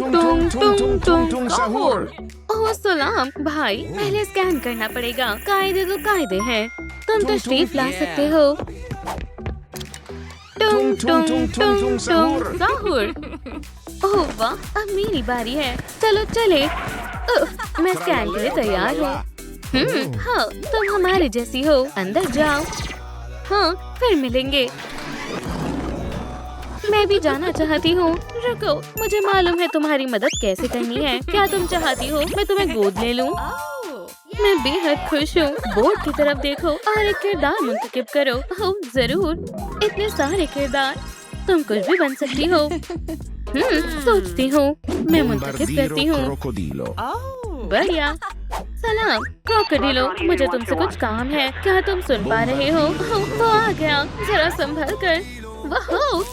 टुंग टुंग टुंग सहूर। ओह सलाम भाई, पहले स्कैन करना पड़ेगा। कायदे तो कायदे हैं, तुम तशरीफ ला सकते हो। टुंग टुंग टुंग टुंग सहूर। ओह वाह, अब मेरी बारी है। चलो चले। मैं स्कैन के लिए तैयार हूँ। हाँ, तुम हमारे जैसी हो। अंदर जाओ। हाँ, फिर मिलेंगे। मैं भी जाना चाहती हूँ। रुको, मुझे मालूम है तुम्हारी मदद कैसे करनी है। क्या तुम चाहती हो मैं तुम्हें गोद ले लूँ? मैं बेहद खुश हूँ। बोर्ड की तरफ देखो और एक किरदार मुंतखब करो। ओह जरूर, इतने सारे किरदार, तुम कुछ भी बन सकती हो। सोचती हूँ, मैं मुंतखब करती हूँ। बढ़िया। सलाम क्रोकोडिलो, मुझे तुमसे कुछ काम है। क्या तुम सुन पा रहे हो? वो आ गया, जरा संभल कर। वाह,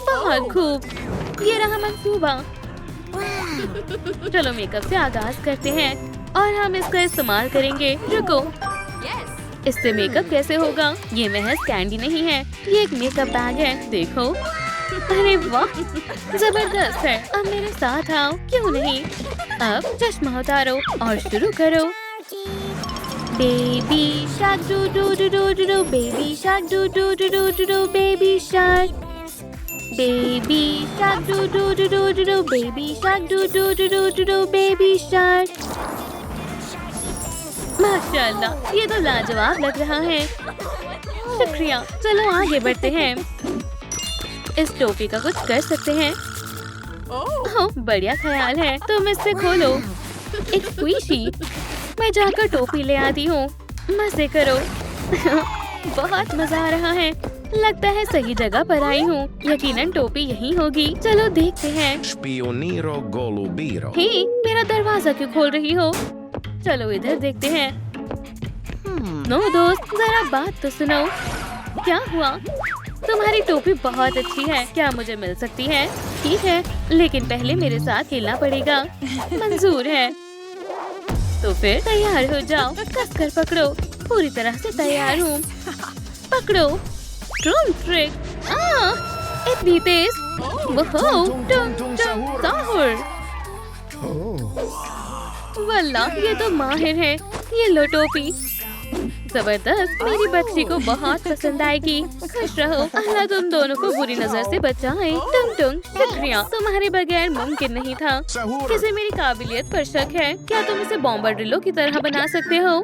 बहुत खूब। ये रहा मंसूबा। चलो मेकअप से आगाज करते हैं और हम इसका इस्तेमाल करेंगे। रुको, इससे मेकअप कैसे होगा? ये महज कैंडी नहीं है, ये एक मेकअप बैग है। देखो, अरे वाह, जबरदस्त है। अब मेरे साथ आओ। क्यों नहीं? अब चश्मा उतारो और शुरू करो। Baby shark do do do do do do, baby shark do do do do do do, baby shark. Baby shark do do do do do do, baby shark do do do do do do, baby shark. माशाल्लाह, ये तो लाजवाब लग रहा है। शुक्रिया। चलो आगे बढ़ते हैं। इस टोपी का कुछ कर सकते हैं। ओह, बढ़िया ख्याल है। तुम इससे खोलो। एक स्क्वीशी। मैं जाकर टोपी ले आती हूँ। मजे करो। बहुत मजा आ रहा है। लगता है सही जगह पर आई हूँ। यकीनन टोपी यही होगी। चलो देखते हैं। Spioniro golubiro। हे, मेरा दरवाजा क्यों खोल रही हो? चलो इधर देखते हैं। नो दोस्त, जरा बात तो सुनो। क्या हुआ? तुम्हारी टोपी बहुत अच्छी है। क्या मुझे मिल सकती है? ठीक है, लेकिन पहले मेरे साथ खेलना पड़ेगा। मंजूर है। तो फिर तैयार हो जाओ। कसकर पकड़ो। पूरी तरह से तैयार हूँ। पकड़ो। ट्रूम ट्रिक। इतनी तेज। वल्लाह, ये तो माहिर है। ये लो टोपी। जबरदस्त, मेरी बच्ची को बहुत पसंद आएगी। खुश रहो। अल्लाह तुम दोनों को बुरी नजर से बचाए। टुंग टुंग, शुक्रिया। तुम्हारे बगैर मुमकिन नहीं था। किसे मेरी काबिलियत पर शक है? क्या तुम इसे बॉम्बरडिलो की तरह बना सकते हो?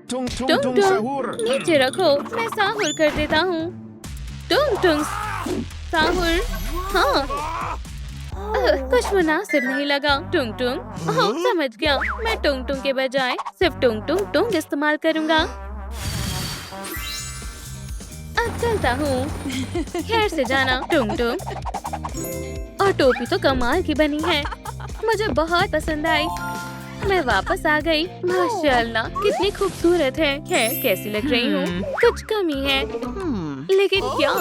Tung टुंग टुंग, नीचे रखो। मैं साहुर कर देता हूँ। टुंग टुंग साहुर। हाँ, कुछ मुनासिब नहीं लगा। टुंग टुंग। ओह, समझ गया। मैं टुंग टुंग के बजाय सिर्फ टुंग टुंग टुंग इस्तेमाल करूँगा। अब चलता हूँ। खैर से जाना। टुंग टुंग। और टोपी तो कमाल की बनी है। मुझे बहुत पसंद आई। मैं वापस आ गई। माशाल्लाह, कितनी खूबसूरत है। खैर, कैसी लग रही हूँ? कुछ कमी है, लेकिन क्या?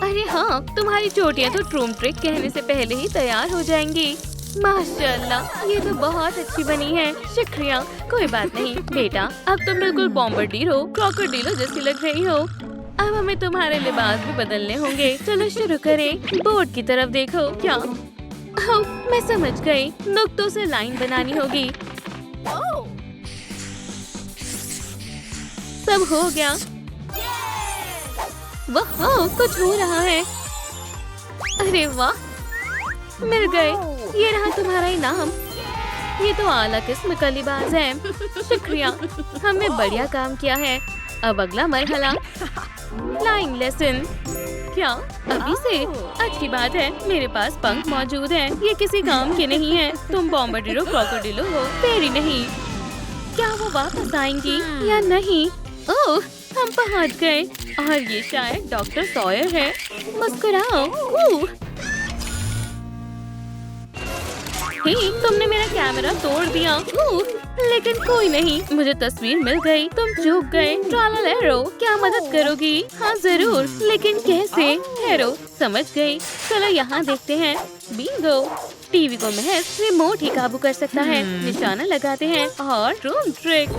अरे हाँ, तुम्हारी चोटियाँ तो ट्रूम ट्रिक कहने से पहले ही तैयार हो जाएंगी। माशाल्लाह, ये तो बहुत अच्छी बनी है। शुक्रिया। कोई बात नहीं बेटा, अब तुम बिल्कुल बॉम्बरडिलो क्रोकोडिलो जैसी लग रही हो। अब हमें तुम्हारे लिबास भी बदलने होंगे। चलो शुरू करें। बोर्ड की तरफ देखो। क्या? ओह, मैं समझ गई। नुक्तों से लाइन बनानी होगी। सब हो गया। वाह, कुछ हो रहा है। अरे वाह, मिल गए। ये रहा तुम्हारा इनाम। ये तो आला किस्म का लिबास है। शुक्रिया, हमने बढ़िया काम किया है। अब अगला मरहला, फ्लाइंग लेसन। क्या अभी से? अच्छी बात है, मेरे पास पंख मौजूद हैं। ये किसी काम के नहीं है। तुम बॉम्बरडिलो क्रोकोडिलो हो, फेरी नहीं। क्या वो वापस आएंगी या नहीं? ओह, हम पहुंच गए। और ये शायद डॉक्टर सॉयर है। मुस्कुराओ। हे, तुमने मेरा कैमरा तोड़ दिया। लेकिन कोई नहीं, मुझे तस्वीर मिल गई। तुम चूक गए। ट्रालालेरो, क्या मदद करोगी? हाँ जरूर, लेकिन कैसे? ठहरो, समझ गई। चलो यहाँ देखते हैं। बिंगो, टीवी को महज रिमोट ही काबू कर सकता है। निशाना लगाते हैं और ट्रूम ट्रिक।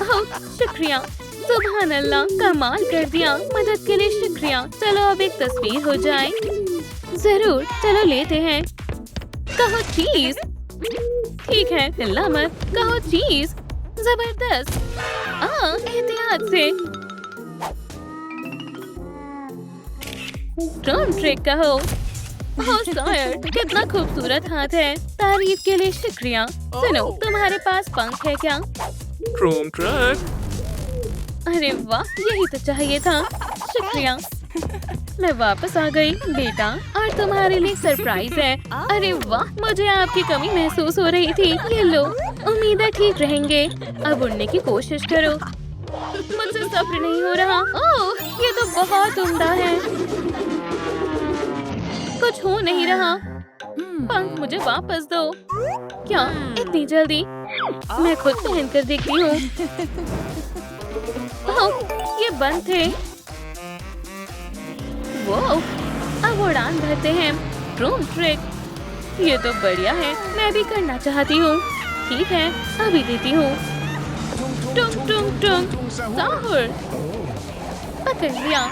ओह, शुक्रिया। सुभान अल्लाह, कमाल कर दिया। मदद के लिए शुक्रिया। चलो अब एक तस्वीर हो जाए। जरूर, चलो लेते हैं। कहो चीज। ठीक है, हिलना मत। कहो चीज। जबरदस्त। एहतियात से। ड्रम ट्रिक कहो। ओह सॉयर, कितना खूबसूरत हाथ है। तारीफ के लिए शुक्रिया। सुनो, तुम्हारे पास पंख है क्या? Drum track. अरे वाह, यही तो चाहिए था। शुक्रिया। मैं वापस आ गई बेटा, और तुम्हारे लिए सरप्राइज है। अरे वाह, मुझे आपकी कमी महसूस हो रही थी। ये लो, उम्मीद है ठीक रहेंगे। अब उड़ने की कोशिश करो। मुझसे सब्र नहीं हो रहा। ओह, ये तो बहुत उम्दा है। कुछ हो नहीं रहा। पंख मुझे वापस दो। क्या इतनी जल्दी? मैं खुद पहन कर देखती हूँ। ओह, ये बंद थे। वो, अब उड़ान भरते हैं। Drone trick. ये तो बढ़िया है, मैं भी करना चाहती हूँ। ठीक है, अभी देती हूँ। टुंग टुंग टुंग साहुर। पकड़ लिया।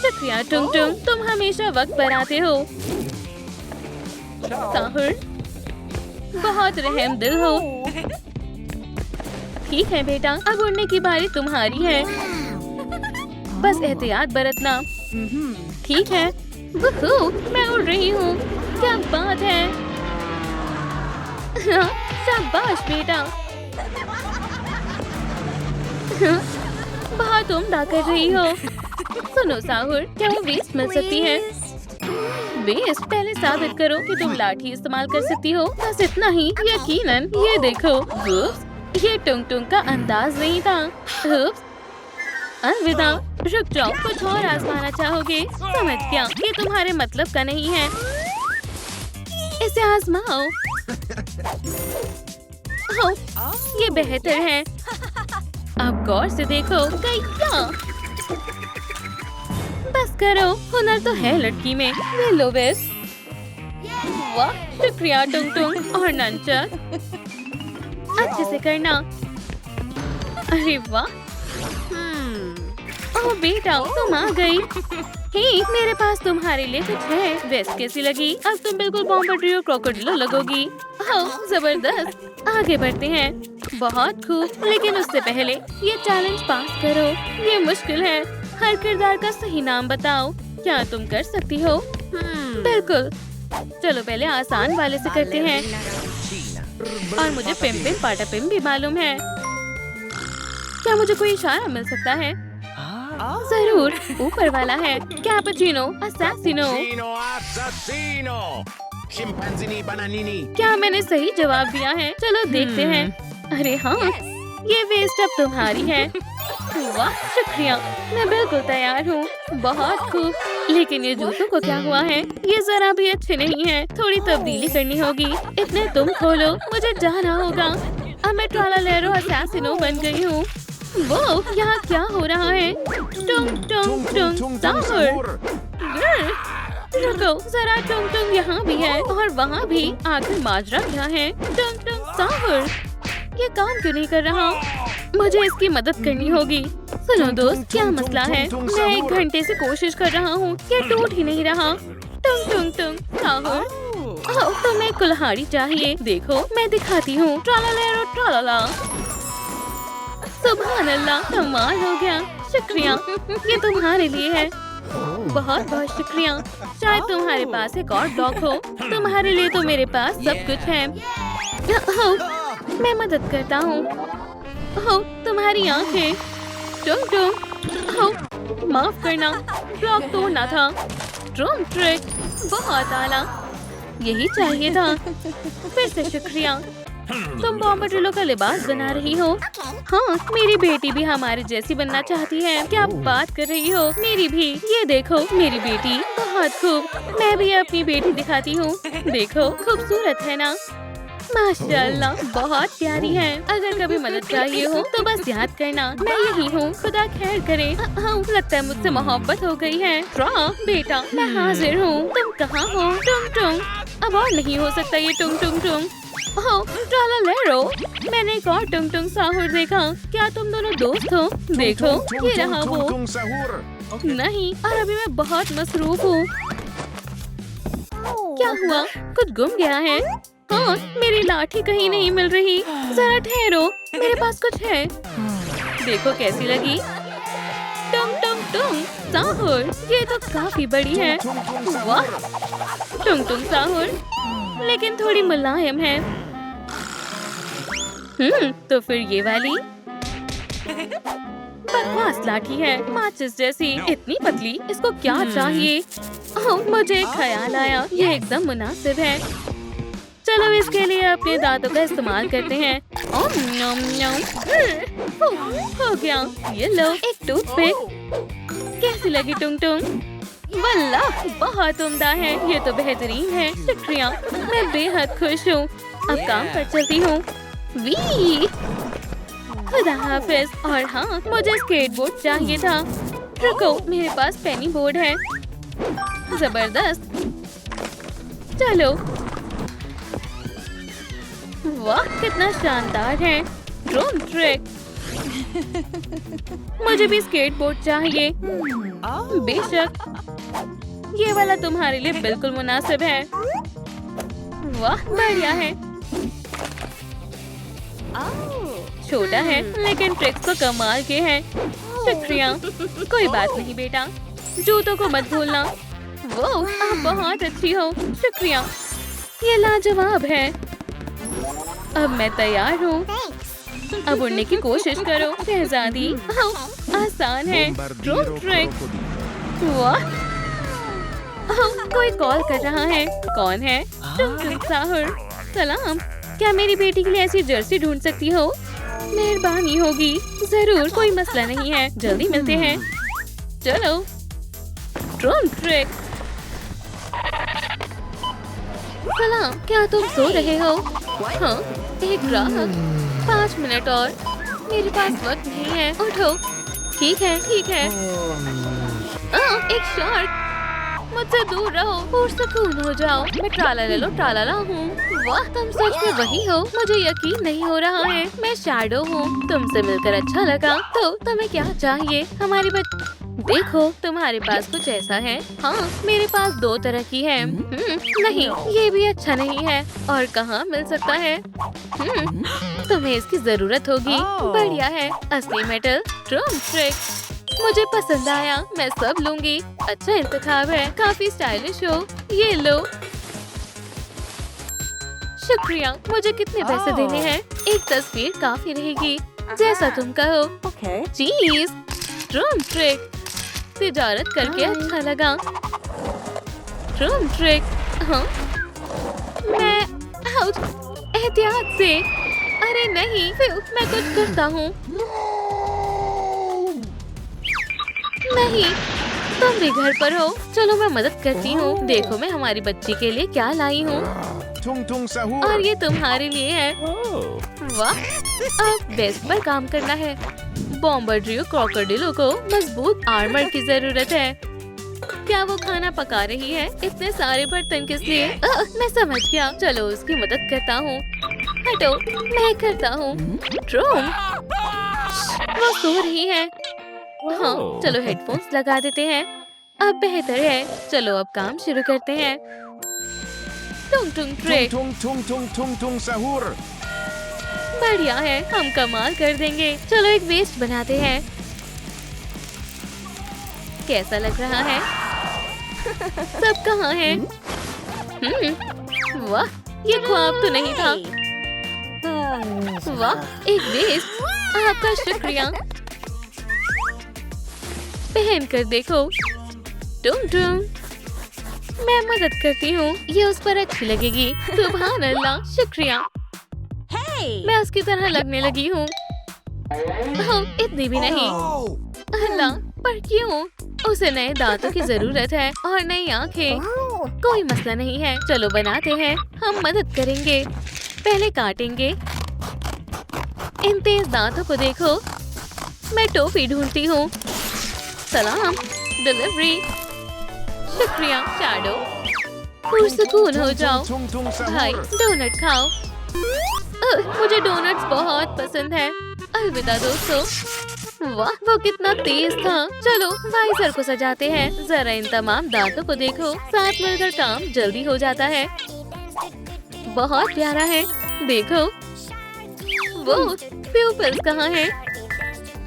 शुक्रिया टुंग टुंग, तुम हमेशा वक्त पर आते हो। साहुर, बहुत रहम दिल हो। ठीक है बेटा, अब उड़ने की बारी तुम्हारी है। बस एहतियात बरतना। ठीक है। वुहू, मैं उड़ रही हूँ। क्या बात है। शाबाश बेटा। बहुत उम्दा कर रही हो। सुनो साहुर, क्या वो वेस्ट मिल सकती है? वेस्ट? पहले साबित करो कि तुम लाठी इस्तेमाल कर सकती हो। बस इतना ही। यकीनन। ये देखो। उप्स, ये टुंग टुंग का अंदाज नहीं था। उप्स, अलविदा। रुक जाओ, कुछ और आजमाना चाहोगे? समझ गया, ये तुम्हारे मतलब का नहीं है। इसे आजमाओ। ये बेहतर है। अब गौर से देखो। क्या? बस करो, हुनर तो है लड़की में। ले लो बेस्ट। वाह, शुक्रिया टुंग टुंग और नंचक। अच्छे से करना। अरे वाह। ओह बेटा, तुम आ गई। हे, मेरे पास तुम्हारे लिए कुछ है। वेस्ट कैसी लगी? अब तुम बिल्कुल बॉम्बार्डियर और क्रोकोडिलो लगोगी। ओह जबरदस्त। आगे बढ़ते हैं। बहुत खूब, लेकिन उससे पहले ये चैलेंज पास करो। ये मुश्किल है। हर किरदार का सही नाम बताओ। क्या तुम कर सकती हो? बिल्कुल। चलो पहले आसान वाले से करते हैं। और मुझे पिम पिम पाटा पिम भी मालूम है। क्या मुझे कोई इशारा मिल सकता है? जरूर, ऊपर वाला है। Cappuccino, असैसिनो। Chino assassino! Scimpanzini bananini! क्या मैंने सही जवाब दिया है? चलो देखते हैं। अरे हाँ, ये वेस्ट अब तुम्हारी है। वाह, शुक्रिया। मैं बिल्कुल तैयार हूँ। बहुत खूब। लेकिन ये जूतों को क्या हुआ है? ये जरा भी अच्छे नहीं है। थोड़ी तब्दीली करनी होगी। इतने तुम खोलो, मुझे जाना होगा। अब मैं ट्रालालेरो असैसिनो बन गई हूँ। वो, यहाँ क्या हो रहा है? टुंग टुंग टुंग साहुर। रुको जरा, टुंग टुंग यहाँ भी है और वहाँ भी। आखिर माजरा क्या है? टुंग टुंग साहुर, ये काम क्यों नहीं कर रहा? मुझे इसकी मदद करनी होगी। सुनो दोस्त, क्या मसला है? मैं 1 घंटे से कोशिश कर रहा हूँ, ये टूट ही नहीं रहा। टुंग टुंग टुंग साहुर, तुम्हें कुल्हाड़ी चाहिए। देखो, मैं दिखाती हूँ। ट्रालालेरो ट्रालाला। सुभान अल्लाह, कमाल हो गया। शुक्रिया, ये तुम्हारे लिए है। बहुत बहुत शुक्रिया। शायद तुम्हारे पास एक और ब्लॉक हो। तुम्हारे लिए तो मेरे पास सब कुछ है। मैं मदद करता हूँ। तुम्हारी आंखें। टुंग टुंग, माफ करना, ब्लॉक तोड़ना था। ड्रोन ट्रिक, बहुत आला। यही चाहिए था। फिर से शुक्रिया। तुम बॉम्बार्डिलो का लिबास बना रही हो? हाँ, मेरी बेटी भी हमारे जैसी बनना चाहती है। क्या बात कर रही हो? मेरी भी। ये देखो, मेरी बेटी। बहुत खूब। मैं भी अपनी बेटी दिखाती हूँ। देखो, खूबसूरत है ना? माशाल्लाह, बहुत प्यारी है। अगर कभी मदद चाहिए हो तो बस याद करना, मैं यही हूँ। खुदा खैर करे। हाँ, लगता है मुझसे मोहब्बत हो गई है। बेटा, मैं हाजिर हूँ। तुम कहाँ हो? टुंग टुंग, अब और नहीं हो सकता ये टुंग टुंग टुंग। ट्रालालेरो, मैंने एक और टुंग टुंग साहुर देखा। क्या तुम दोनों दोस्त हो? देखो, ये रहा वो। Tung sahur! नहीं, और अभी मैं बहुत मसरूफ हूँ। क्या हुआ? कुछ गुम गया है। हाँ, मेरी लाठी कहीं नहीं मिल रही। जरा ठहरो, मेरे पास कुछ है। देखो कैसी लगी। टुम टुम टुम साहुर, ये तो काफी बड़ी है। वाह, टुम टुम साहुर, लेकिन थोड़ी मुलायम है। तो फिर ये वाली बकवास लाठी है, माचिस जैसी, इतनी पतली। इसको क्या चाहिए? ओह, मुझे एक ख्याल आया, ये एकदम मुनासिब है। चलो इसके लिए अपने दांतों का इस्तेमाल करते हैं। ओम नम नम। हो गया। ये लो, एक टूथपिक। कैसी लगी टुंग टुंग? वल्लाह, बहुत उम्दा है। ये तो बेहतरीन है। शुक्रिया, मैं बेहद खुश हूँ। अब काम पर चलती हूँ। वी खुदा हाफिज। और हाँ, मुझे स्केटबोर्ड चाहिए था। रुको, मेरे पास पेनी बोर्ड है। जबरदस्त। चलो। वाह, कितना शानदार है। Drone trick. मुझे भी स्केटबोर्ड चाहिए। बेशक, ये वाला तुम्हारे लिए बिल्कुल मुनासिब है। वाह, बढ़िया है। छोटा है, लेकिन ट्रिक्स तो कमाल के हैं। शुक्रिया। कोई बात नहीं बेटा, जूतों को मत भूलना। वो, आप बहुत अच्छी हो। शुक्रिया, ये लाजवाब है। अब मैं तैयार हूँ। अब उड़ने की कोशिश करो शहजादी। आसान है। Drone trick. वाह, कोई कॉल कर रहा है। कौन है? टुम साहुर। सलाम, क्या मेरी बेटी के लिए ऐसी जर्सी ढूंढ सकती हो? मेहरबानी होगी। जरूर, कोई मसला नहीं है। जल्दी मिलते हैं। चलो। Drone trick. सलाम, क्या तुम सो रहे हो? हाँ, एक ग्राहक। 5 मिनट और। मेरे पास वक्त नहीं है। उठो। ठीक है, ठीक है। एक शार्क। मुझसे दूर रहो, पुरसकून हो जाओ। मैं ट्राला ट्राला हूँ। वाह, तुम सच में वही हो? मुझे यकीन नहीं हो रहा है। मैं शैडो हूँ। तुमसे मिलकर अच्छा लगा। तो तुम्हें क्या चाहिए? हमारे देखो, तुम्हारे पास कुछ ऐसा है? हाँ, मेरे पास 2 तरह की है। नहीं, ये भी अच्छा नहीं है। और कहाँ मिल सकता है? तुम्हें इसकी जरूरत होगी। बढ़िया है, असली मेटल। Drone trick. मुझे पसंद आया, मैं सब लूंगी। अच्छा इंतखाब है, काफी स्टाइलिश हो। ये लो। शुक्रिया। मुझे कितने पैसे देने हैं? एक तस्वीर काफी रहेगी, जैसा तुम कहो। चीज। Drone trick. तिजारत करके अच्छा लगा। Drone trick. हाँ, मैं एहतियात से। अरे नहीं, मैं कुछ करता हूँ। नहीं, तुम भी घर पर हो। चलो मैं मदद करती हूँ। देखो, मैं हमारी बच्ची के लिए क्या लाई हूँ। Tung tung sahur. और ये तुम्हारे लिए है। वाह, अब बेस्ट पर काम करना है। बॉम्बार्डियो क्रोकोडिलो को मजबूत आर्मर की जरूरत है। क्या वो खाना पका रही है? इतने सारे बर्तन किस लिए? मैं समझ गया। चलो उसकी मदद करता हूँ। हटो, मैं करता हूँ। ड्रोन, वो सो रही है। हाँ, चलो हेडफोन्स लगा देते हैं। अब बेहतर है। चलो अब काम शुरू करते हैं। टुंग टुंग ट्रिक। Tung tung sahur. बढ़िया है, हम कमाल कर देंगे। चलो एक वेस्ट बनाते हैं। कैसा लग रहा है? सब कहाँ है? वाह, ये ख्वाब तो नहीं था। वाह, एक वेस्ट। आपका शुक्रिया। पहन कर देखो। टुंग टुंग, मैं मदद करती हूँ। ये उस पर अच्छी लगेगी। सुभान अल्लाह, शुक्रिया। मैं उसकी तरह लगने लगी हूँ। इतनी भी नहीं। अल्लाह, पर क्यों? उसे नए दांतों की जरूरत है और नई आंखें। कोई मसला नहीं है। चलो बनाते हैं। हम मदद करेंगे। पहले काटेंगे। इन तेज दांतों को देखो। मैं टोपी ढूंढती हूँ। सलाम, डिलीवरी। शुक्रिया शैडो। पुरसकून हो जाओ। भाई, डोनट खाओ। मुझे डोनट्स बहुत पसंद है। अलविदा दोस्तों। वाह, वो कितना तेज था। चलो वाइजर को सजाते हैं। जरा इन तमाम दांतों को देखो, साथ मिलकर काम जल्दी हो जाता है। बहुत प्यारा है। देखो वो प्यूपल्स कहाँ है?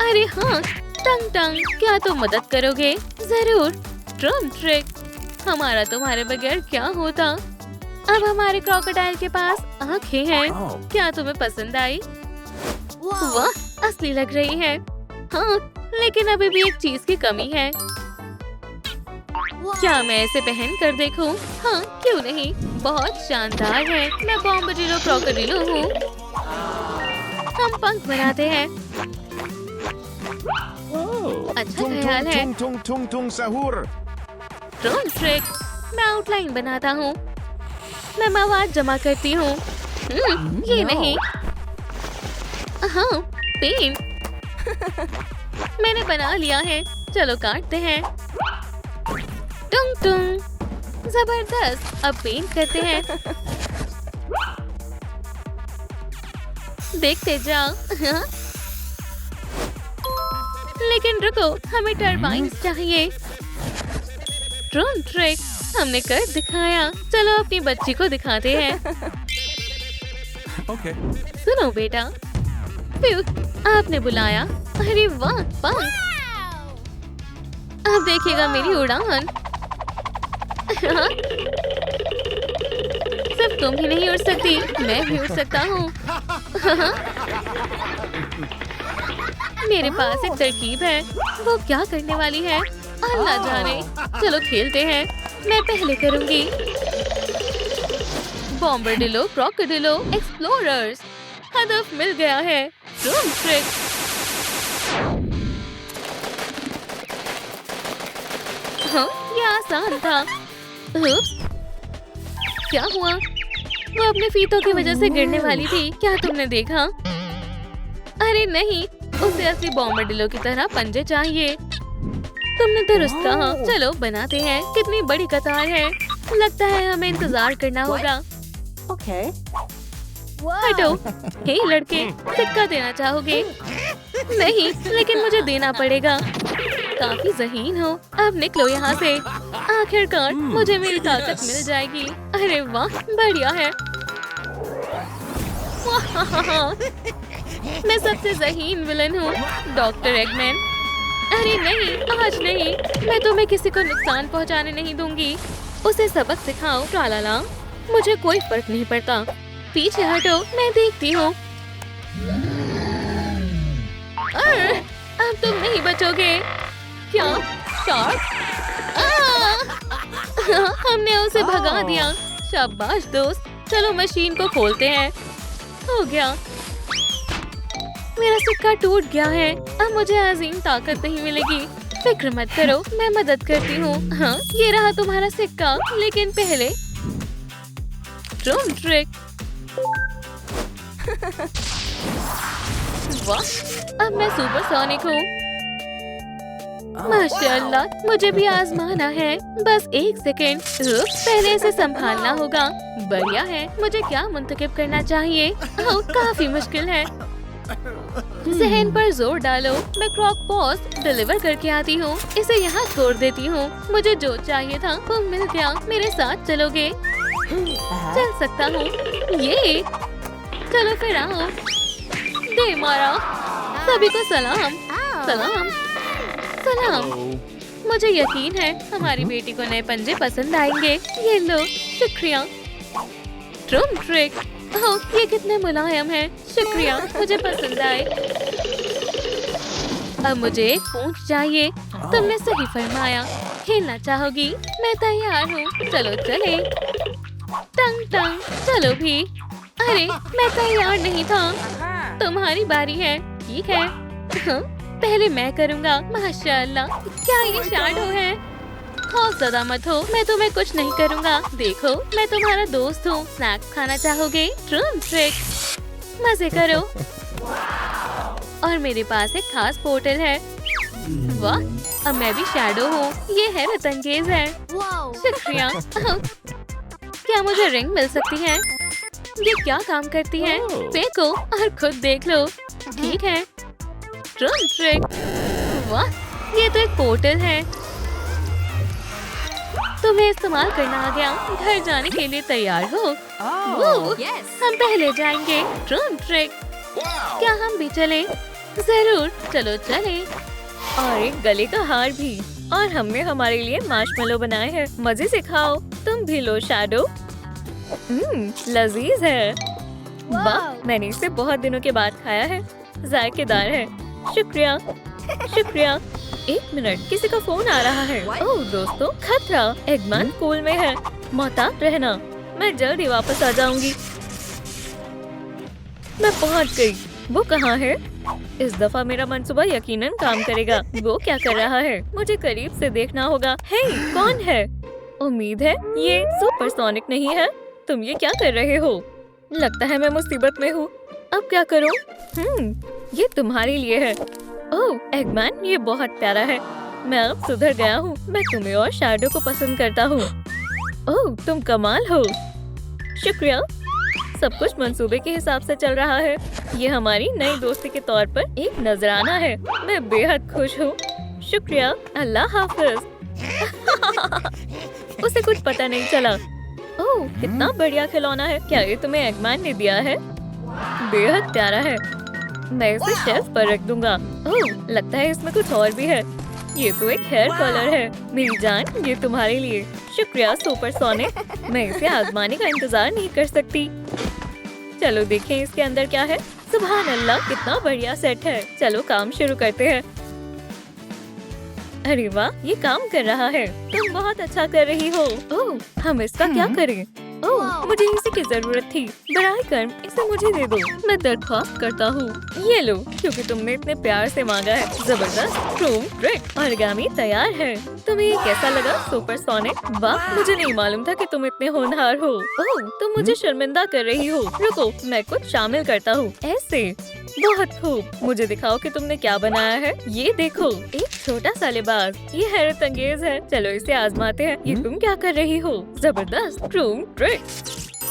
अरे हाँ, टंग टंग, क्या तुम मदद करोगे? जरूर। ड्रम ट्रिक, हमारा तुम्हारे बगैर क्या होता। अब हमारे क्रोकोडाइल के पास आँखें हैं। क्या तुम्हें पसंद आई? वाह, असली लग रही है। हाँ, लेकिन अभी भी एक चीज की कमी है। क्या मैं इसे पहन कर देखूं? हाँ, क्यों नहीं, बहुत शानदार है। मैं बॉम्बडिलो क्रोकोडिलो हूँ। हम पंख बनाते हैं। अच्छा Tung ख्याल tung है। tung tung tung tung sahur. Drone trick, मैं आउटलाइन बनाता हूँ। मैं मवाद जमा करती हूँ। ये नहीं। हाँ, पेन। मैंने बना लिया है। चलो काटते हैं। टुंग टुंग, जबरदस्त। अब पेंट करते हैं। देखते जाओ। हाँ? लेकिन रुको, हमें टर्बाइन्स चाहिए। ड्रोन ट्रिक, हमने कर दिखाया। चलो अपनी बच्ची को दिखाते हैं। Okay. सुनो बेटा, प्यू, आपने बुलाया। अरे वाह, पंख। अब देखिएगा मेरी उड़ान। हाँ? सिर्फ तुम ही नहीं उड़ सकती, मैं भी उड़ सकता हूँ। मेरे पास एक तरकीब है। वो क्या करने वाली है अल्लाह जाने। चलो खेलते हैं। मैं पहले करूँगी। बॉम्बर्डिलो क्रोकोडिलो एक्सप्लोरर्स, हदफ मिल गया है। Drone trick. हाँ, ये आसान था। उप्स, क्या हुआ? वो अपने फीतों की वजह से गिरने वाली थी। क्या तुमने देखा? अरे नहीं, उसे असली बॉम्बर्डिलो की तरह पंजे चाहिए। तुमने दुरुस्त कहा। चलो बनाते हैं। कितनी बड़ी कतार है। लगता है हमें इंतजार करना होगा। Okay. हटो। हे लड़के, सिक्का देना चाहोगे? नहीं, लेकिन मुझे देना पड़ेगा। काफी ज़हीन हो। अब निकलो यहाँ से। आखिरकार मुझे मेरी ताकत मिल जाएगी। अरे वाह, बढ़िया है। मैं सबसे ज़हीन विलन हूँ, डॉक्टर एगमैन। अरे नहीं, आज नहीं। मैं तुम्हें किसी को नुकसान पहुँचाने नहीं दूंगी। उसे सबक सिखाओ। ट्रालाला, मुझे कोई फर्क नहीं पड़ता। पीछे हटो, मैं देखती हूँ। अब तुम नहीं बचोगे। क्या? शार्क? हमने उसे भगा दिया। शाबाश दोस्त। चलो मशीन को खोलते हैं। हो गया। मेरा सिक्का टूट गया है। अब मुझे अजीम ताकत नहीं मिलेगी। फिक्र मत करो, मैं मदद करती हूँ। हाँ, ये रहा तुम्हारा सिक्का। लेकिन पहले ड्रोन ट्रिक। वाह, अब मैं सुपरसोनिक हूँ। माशाल्लाह, मुझे भी आजमाना है। बस एक सेकेंड। पहले इसे संभालना होगा। बढ़िया है। मुझे क्या मुंतकिब करना चाहिए? काफी मुश्किल है। जहन पर जोर डालो। मैं क्रॉक पॉस्ट डिलीवर करके आती हूँ। इसे यहाँ छोड़ देती हूँ। मुझे जो चाहिए था वो मिल गया। मेरे साथ चलोगे? चल सकता हूँ। ये चलो फिर आओ। दे मारा। सभी को सलाम। सलाम सलाम। मुझे यकीन है हमारी बेटी को नए पंजे पसंद आएंगे। ये लो, शुक्रिया। Drum trick. ओह, ये कितने मुलायम है। शुक्रिया, मुझे पसंद आए। अब मुझे एक पूंछ चाहिए। तुमने सही फरमाया। खेलना चाहोगी? मैं तैयार हूँ। चलो चले। टंग टंग, चलो भी। अरे, मैं तैयार नहीं था। तुम्हारी बारी है। ठीक है। पहले मैं करूँगा। माशाअल्लाह, क्या ये शैडो है? खौफज़दा मत हो, मैं तुम्हें कुछ नहीं करूँगा। देखो, मैं तुम्हारा दोस्त हूँ। स्नैक्स खाना चाहोगे? Drum trick. मजे करो। और मेरे पास एक खास पोर्टल है। वाह, अब मैं भी शैडो हूँ। ये हैरतअंगेज है। शुक्रिया। क्या मुझे रिंग मिल सकती है? ये क्या काम करती है? फेंको और खुद देख लो। ठीक है। Drum trick. वाह, ये तो एक पोर्टल है। तुम्हें इस्तेमाल करना आ गया। घर जाने के लिए तैयार हो? हम पहले जाएंगे। Drum trick. क्या हम भी चले? जरूर, चलो चले। और एक गले का हार भी। और हमने हमारे लिए मार्शमेलो बनाए हैं। मजे से खाओ। तुम भी लो शैडो। लजीज है। वाह, मैंने इसे बहुत दिनों के बाद खाया है। जायकेदार है। शुक्रिया शुक्रिया। एक मिनट, किसी का फोन आ रहा है। ओह दोस्तों, खतरा। एगमैन स्कूल में है। मोहतात रहना। मैं जल्द ही वापस आ जाऊंगी। मैं पहुंच गई। वो कहाँ है? इस दफा मेरा मंसूबा यकीनन काम करेगा। वो क्या कर रहा है? मुझे करीब से देखना होगा। हे, कौन है? उम्मीद है ये सुपरसोनिक नहीं है। तुम ये क्या कर रहे हो? लगता है मैं मुसीबत में हूँ। अब क्या करूँ? ये तुम्हारे लिए है। ओह एगमैन, ये बहुत प्यारा है। मैं अब सुधर गया हूँ। मैं तुम्हें और शैडो को पसंद करता हूँ। ओह, तुम कमाल हो। शुक्रिया। सब कुछ मंसूबे के हिसाब से चल रहा है। ये हमारी नई दोस्ती के तौर पर एक नजराना है। मैं बेहद खुश हूँ। शुक्रिया। अल्लाह हाफिज। उसे कुछ पता नहीं चला। ओह, कितना बढ़िया खिलौना है। क्या ये तुम्हें एगमैन ने दिया है? बेहद प्यारा है। मैं इसे शेल्फ पर रख दूंगा। ओह, लगता है इसमें कुछ और भी है। ये तो एक हेयर कलर है। मेरी जान, ये तुम्हारे लिए। शुक्रिया सुपरसोनिक। मैं इसे आजमाने का इंतजार नहीं कर सकती। चलो देखें इसके अंदर क्या है। सुभान अल्लाह, कितना बढ़िया सेट है। चलो काम शुरू करते हैं। अरे वाह, ये काम कर रहा है। तुम बहुत अच्छा कर रही हो। ओह, हम इसका क्या करें? ओह, मुझे इसी की जरूरत थी। बराए कर्म, इसे मुझे दे दो। मैं दरख्वास्त करता हूँ। ये लो, क्योंकि तुमने इतने प्यार से मांगा है। जबरदस्त। क्रोम ट्रिक ऑरिगामी तैयार है। तुम्हें ये कैसा लगा सुपरसोनिक? वाह, मुझे नहीं मालूम था कि तुम इतने होनहार हो। ओह, तुम मुझे शर्मिंदा कर रही हो। रुको, मैं कुछ शामिल करता हूँ। ऐसे। बहुत खूब। मुझे दिखाओ कि तुमने क्या बनाया है। ये देखो, एक छोटा सा लिबास। ये हैरत अंगेज है। चलो इसे आजमाते हैं। ये तुम क्या कर रही हो? जबरदस्त। Chrome trick.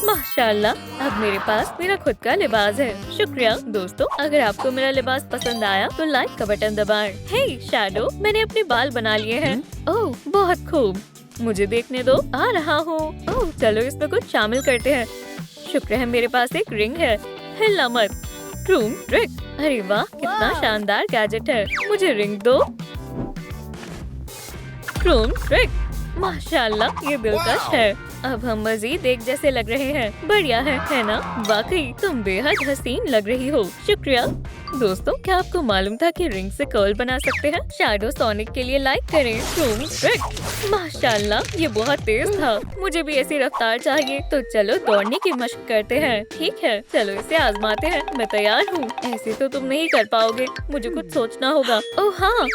माशाल्लाह, अब मेरे पास मेरा खुद का लिबास है। शुक्रिया दोस्तों। अगर आपको मेरा लिबास पसंद आया तो लाइक का बटन दबाएं। हे शैडो, मैंने अपने बाल बना लिए हैं। ओह, बहुत खूब। मुझे देखने दो, आ रहा हूँ। ओह, चलो इसमें कुछ शामिल करते हैं। शुक्र है मेरे पास एक रिंग है। हिलना मत। Chrome trick. अरे वाह, कितना शानदार गैजेट है। मुझे रिंग दो। Chrome trick. माशाल्लाह, ये दिलकश है। अब हम मजीद एक जैसे लग रहे हैं। बढ़िया है ना? वाकई तुम बेहद हसीन लग रही हो। शुक्रिया दोस्तों। क्या आपको मालूम था कि रिंग से कर्ल बना सकते हैं? शैडो सोनिक के लिए लाइक करें। Chrome trick. माशाल्लाह, ये बहुत तेज था। मुझे भी ऐसी रफ्तार चाहिए। तो चलो दौड़ने की मशक करते हैं। ठीक है, चलो इसे आजमाते हैं। मैं तैयार हूँ। ऐसे तो तुम नहीं कर पाओगे। मुझे कुछ सोचना होगा। ओह हाँ,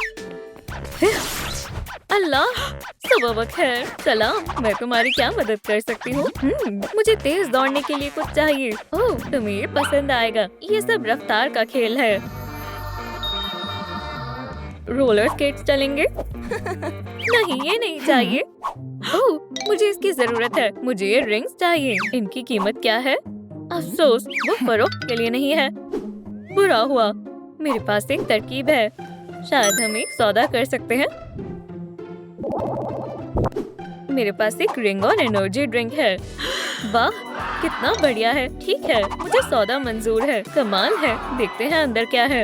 अल्लाह, सुबह खैर। सलाम, मैं तुम्हारी क्या मदद कर सकती हूँ? मुझे तेज दौड़ने के लिए कुछ चाहिए। ओह, तुम्हें ये पसंद आएगा। ये सब रफ्तार का खेल है। रोलर स्केट्स चलेंगे? नहीं, ये नहीं चाहिए। ओह, मुझे इसकी जरूरत है। मुझे ये रिंग्स चाहिए। इनकी कीमत क्या है? अफसोस, वो फरोख्त के लिए नहीं है। बुरा हुआ। मेरे पास एक तरकीब है। शायद हम एक सौदा कर सकते हैं। मेरे पास एक रिंग और एनर्जी ड्रिंक है। वाह, कितना बढ़िया है। ठीक है, मुझे सौदा मंजूर है। कमाल है। देखते हैं अंदर क्या है।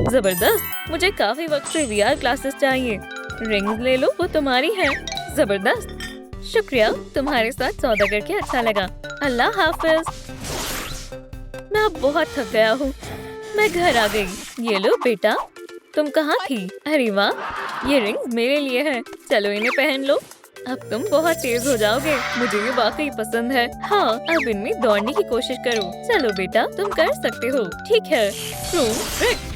जबरदस्त। मुझे काफी वक्त से वीआर क्लासेस चाहिए। रिंग्स ले लो, वो तुम्हारी है। जबरदस्त। शुक्रिया, तुम्हारे साथ सौदा करके अच्छा लगा। अल्लाह हाफिज। मैं अब बहुत थक गया हूँ। मैं घर आ गई। ये लो बेटा। तुम कहाँ थी? अरे वाह, ये रिंग्स मेरे लिए है। चलो इन्हें पहन लो। अब तुम बहुत तेज हो जाओगे। मुझे ये वाकई पसंद है। हाँ, अब इनमें दौड़ने की कोशिश करो। चलो बेटा, तुम कर सकते हो। ठीक है।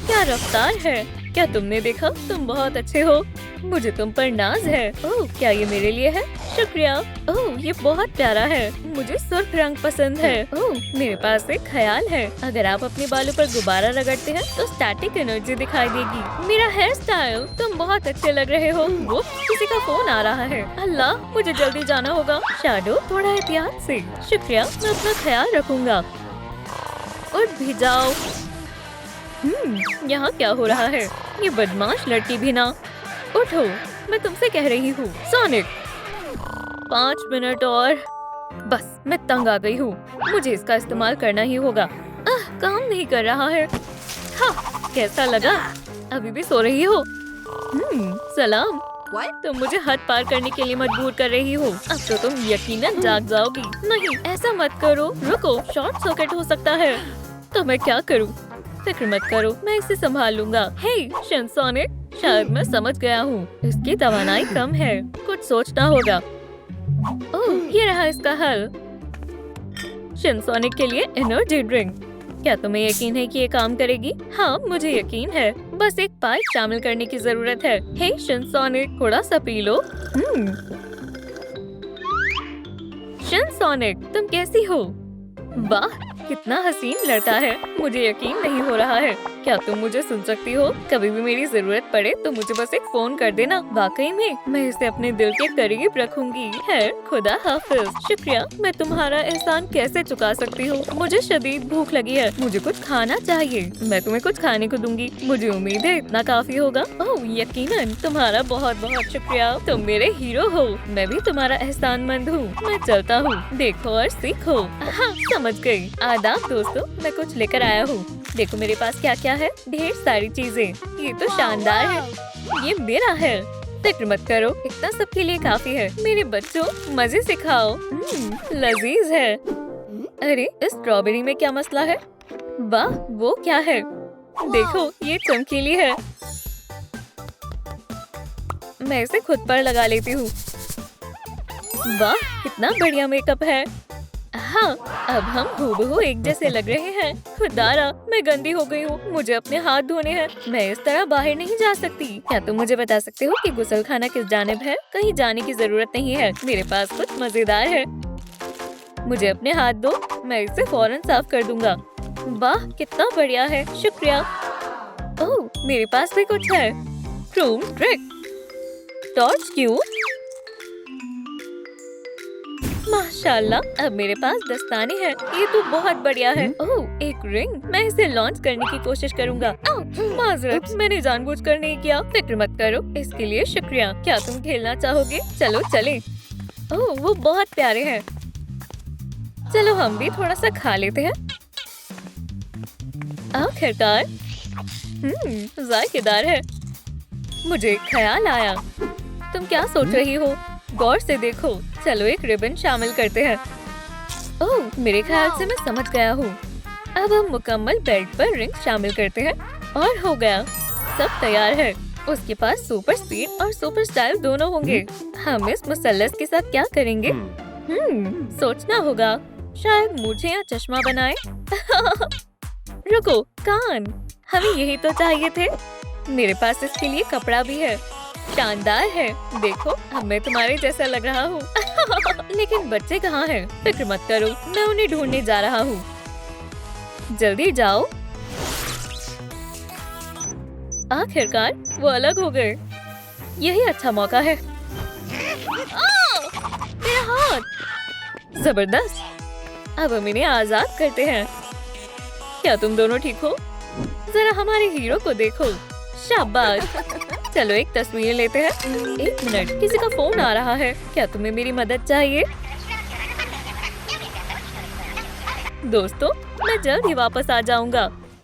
क्या रफ्तार है। क्या तुमने देखा? तुम बहुत अच्छे हो। मुझे तुम पर नाज है। ओह, क्या ये मेरे लिए है? शुक्रिया। ओह, ये बहुत प्यारा है। मुझे सुर्ख रंग पसंद है। ओह, मेरे पास एक ख्याल है। अगर आप अपने बालों पर गुब्बारा रगड़ते हैं तो स्टैटिक एनर्जी दिखाई देगी। मेरा हेयर स्टाइल, तुम बहुत अच्छे लग रहे हो। वो किसी का फोन आ रहा है। अल्लाह, मुझे जल्दी जाना होगा। शैडो, थोड़ा एहतियात से। शुक्रिया, मैं अपना ख्याल रखूंगा। उठ भी जाओ। यहाँ क्या हो रहा है? ये बदमाश लड़की भी ना। उठो, मैं तुमसे कह रही हूँ। सोनिक, 5 मिनट और। बस मैं तंग आ गई हूँ। मुझे इसका इस्तेमाल करना ही होगा। काम नहीं कर रहा है। हाँ, कैसा लगा? अभी भी सो रही हो? सलाम। तुम मुझे हद पार करने के लिए मजबूर कर रही हो। अब तो तुम यकीनन जाग जाओगी। नहीं, ऐसा मत करो। रुको, शॉर्ट सर्किट हो सकता है। तो मैं क्या करूं? फिक्र मत करो, मैं इसे संभाल लूंगा। हे शिनसोनिक, शायद मैं समझ गया हूँ। इसकी तवानाई कम है, कुछ सोचना होगा। ओह, ये रहा इसका हल। शिनसोनिक के लिए एनर्जी ड्रिंक। क्या तुम्हें यकीन है कि ये काम करेगी? हाँ, मुझे यकीन है। बस एक पाइप शामिल करने की जरूरत है। हे शिनसोनिक, थोड़ा सा पी लो। शिनसोनिक, तुम कैसी हो? वाह, कितना हसीन लड़का है। मुझे यकीन नहीं हो रहा है। क्या तुम मुझे सुन सकती हो? कभी भी मेरी जरूरत पड़े तो मुझे बस एक फोन कर देना। वाकई में मैं इसे अपने दिल के करीब रखूंगी। खैर, खुदा हाफिज। शुक्रिया। मैं तुम्हारा एहसान कैसे चुका सकती हूँ? मुझे शदीद भूख लगी है। मुझे कुछ खाना चाहिए। मैं तुम्हें कुछ खाने को दूंगी। मुझे उम्मीद है इतना काफी होगा। ओह, यकीनन। तुम्हारा बहुत बहुत शुक्रिया। तुम मेरे हीरो हो। मैं भी तुम्हारा एहसानमंद हूँ। मैं चलता हूँ। देखो और सीखो। हाँ, समझ गई। आदाब दोस्तों, मैं कुछ लेकर आया हूँ। देखो मेरे पास क्या क्या है। ढेर सारी चीजें। ये तो शानदार है। ये मेरा है। फिक्र मत करो, इतना सबके लिए काफी है। मेरे बच्चों, मजे से खाओ। लजीज है। अरे, इस स्ट्रॉबेरी में क्या मसला है? वाह, वो क्या है? देखो, ये चमकीली है। मैं इसे खुद पर लगा लेती हूँ। वाह, कितना बढ़िया मेकअप है। हाँ, अब हम हूबहू एक जैसे लग रहे हैं। खुदारा, मैं गंदी हो गई हूँ। मुझे अपने हाथ धोने हैं। मैं इस तरह बाहर नहीं जा सकती। क्या तुम मुझे बता सकते हो कि गुसलखाना किस जानिब है? कहीं जाने की जरूरत नहीं है। मेरे पास कुछ मजेदार है। मुझे अपने हाथ दो, मैं इसे फौरन साफ कर दूंगा। वाह, कितना बढ़िया है। शुक्रिया। ओह, मेरे पास भी कुछ है। Chrome trick. टॉर्च क्यों? माशाल्लाह, अब मेरे पास दस्ताने हैं। ये तो बहुत बढ़िया है। ओह, एक रिंग। मैं इसे लॉन्च करने की कोशिश करूंगा। माजरत, मैंने जानबूझकर नहीं किया। फिक्र मत करो, इसके लिए शुक्रिया। क्या तुम खेलना चाहोगे? चलो चले। ओह, वो बहुत प्यारे हैं। चलो हम भी थोड़ा सा खा लेते हैं। आखिरकार, जायकेदार है। मुझे एक ख्याल आया। तुम क्या सोच रही हो? गौर से देखो। चलो एक रिबन शामिल करते हैं। ओह, मेरे ख्याल से मैं समझ गया हूँ। अब हम मुकम्मल बेल्ट पर रिंग शामिल करते हैं और हो गया। सब तैयार है। उसके पास सुपर स्पीड और सुपर स्टाइल दोनों होंगे। हम इस मुसल्लस के साथ क्या करेंगे? सोचना होगा। शायद मुझे या चश्मा बनाए। रुको, कान। हमें यही तो चाहिए थे। मेरे पास इसके लिए कपड़ा भी है। शानदार है। देखो, अब मैं तुम्हारे जैसा लग रहा हूँ। लेकिन बच्चे कहाँ हैं? फिक्र मत करो, मैं उन्हें ढूंढने जा रहा हूँ। जल्दी जाओ। आखिरकार वो अलग हो गए। यही अच्छा मौका है। मेरा हाथ। जबरदस्त। अब हम इन्हें आजाद करते हैं। क्या तुम दोनों ठीक हो? जरा हमारे हीरो को देखो। शाबाश। चलो एक तस्वीर लेते हैं। एक मिनट, किसी का फोन आ रहा है। क्या तुम्हें मेरी मदद चाहिए? दोस्तों, मैं जल्द ही वापस आ जाऊंगा।